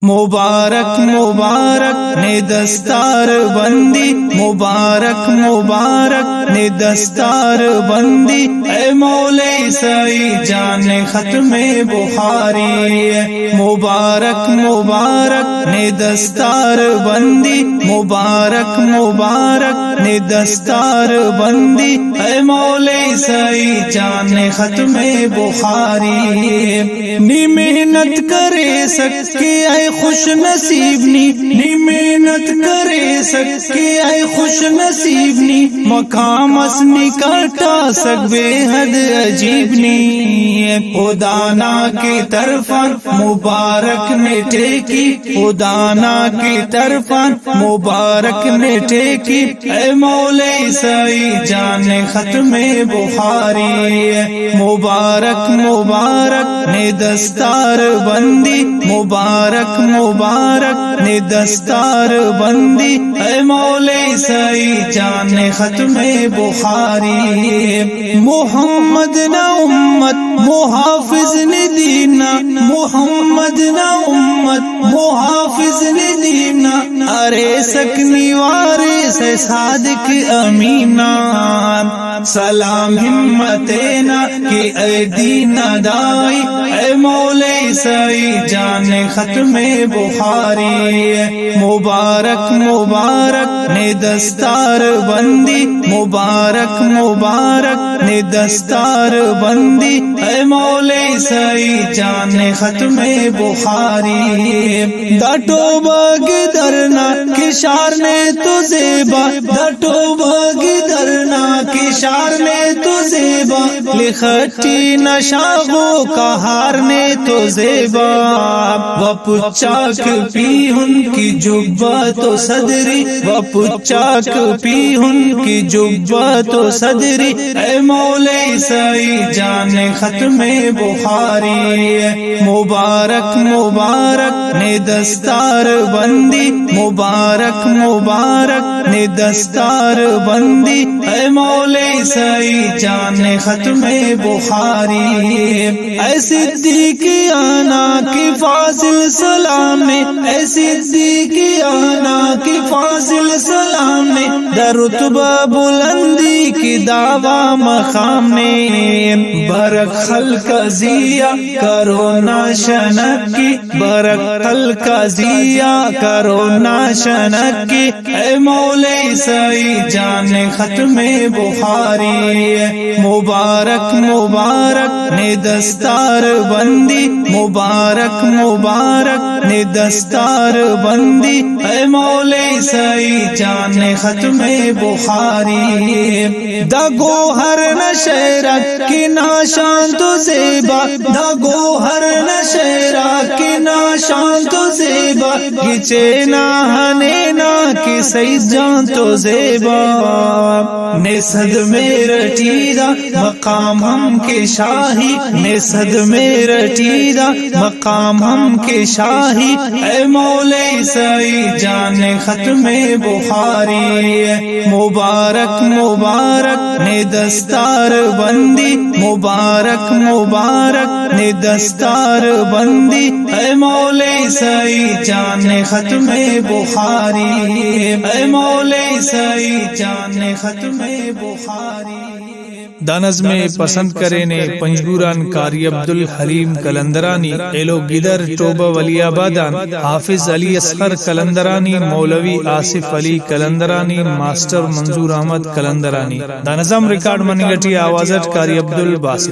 مبارک مبارک نے دستار بندی، مبارک مبارک نے دستار بندی، اے مولا عیسی جان ختم بخاری۔ مبارک مبارک نے دستار بندی، مبارک مبارک نے دستار بندی، اے مولا عیسی جان ختم بخاری۔ نی محنت کرے سکے اے خوش نصیب نی محنت کرے سکے اے خوش نصیب نی، مقام اسنی کاٹا سک بے حد عجیب نی۔ خدانا کی طرف مبارک نے ٹیکی، خدانا کی طرف مبارک نے ٹیکی، اے مولا عیسی جان ختم بخاری۔ مبارک مبارک نے دستار بندی، مبارک مبارک نے دستار بندی، اے مولا عیسی جان ختم بخاری۔ محمد نہ امت محافظ نے دینا، محمد نہ امت محافظ نے دینا، ارے سکنی وارث صادق امینا۔ سلام ہمتینا کہ اے دین دائی، اے مولا عیسی جان ختم بخاری۔ مبارک مبارک نے دستار بندی، مبارک مبارک نے دستار بندی، اے مولا عیسی جان ختم بخاری۔ دا ٹوبہ گدرنا کشار نے تو زیبا، دا ٹوبہ گدرنا کشار نے تو زیبا، لکھٹی نشاغوں کا ہار نے تو زیبا، وپچاک پی ان کی جبہ تو صدری، وپچاک پی ان کی جبہ تو صدری، اے مولا عیسی جان ختم بخاری۔ مبارک مبارک نے دستار بندی، مبارک مبارک نے دستار بندی، اے مولا عیسی جان ختم بخاری۔ اے صدیقیانہ کی فاضل سلام نے، اے صدیقیانہ کی فاضل سلام نے، در رتبہ بلندی کی دعویٰ مقام نے، برک خلق ضیا کرو ناشنک کی، برک خلق ضیا کرو ناشنک کی، اے مولا عیسی جان ختم بخاری۔ مبارک مبارک نے دستار بندی، مبارک مبارک نے دستار بندی، اے مولا عیسی جان ختم بخاری۔ دا گوہر نشیرہ کی ناشان تو زیبا، دا گوہر نشیرہ کی ناشان تو زیبا، گچے نہ ہنینا کی سید جان تو زیبا، نسد میرا ٹیدہ مقام ہم کے شاہی، نسد میرا ٹیدہ مقام ہم کے شاہی، اے مولا عیسی جان ختم بخاری۔ مبارک مبارک نے دستار بندی، مبارک مبارک نے دستار بندی، اے مولا عیسی جان ختم بخاری، اے مولا عیسی جان ختم بخاری۔ دا نظم پسند کرے نے پنجگوران کاری عبدالحلیم کلندرانی، ایلو گدر ٹوبہ ولی آبادان، حافظ علی اصغر کلندرانی، مولوی آصف علی کلندرانی، ماسٹر منظور احمد کلندرانی۔ دا نظم ریکارڈ منگٹی آوازٹ کاری عبدالباسط۔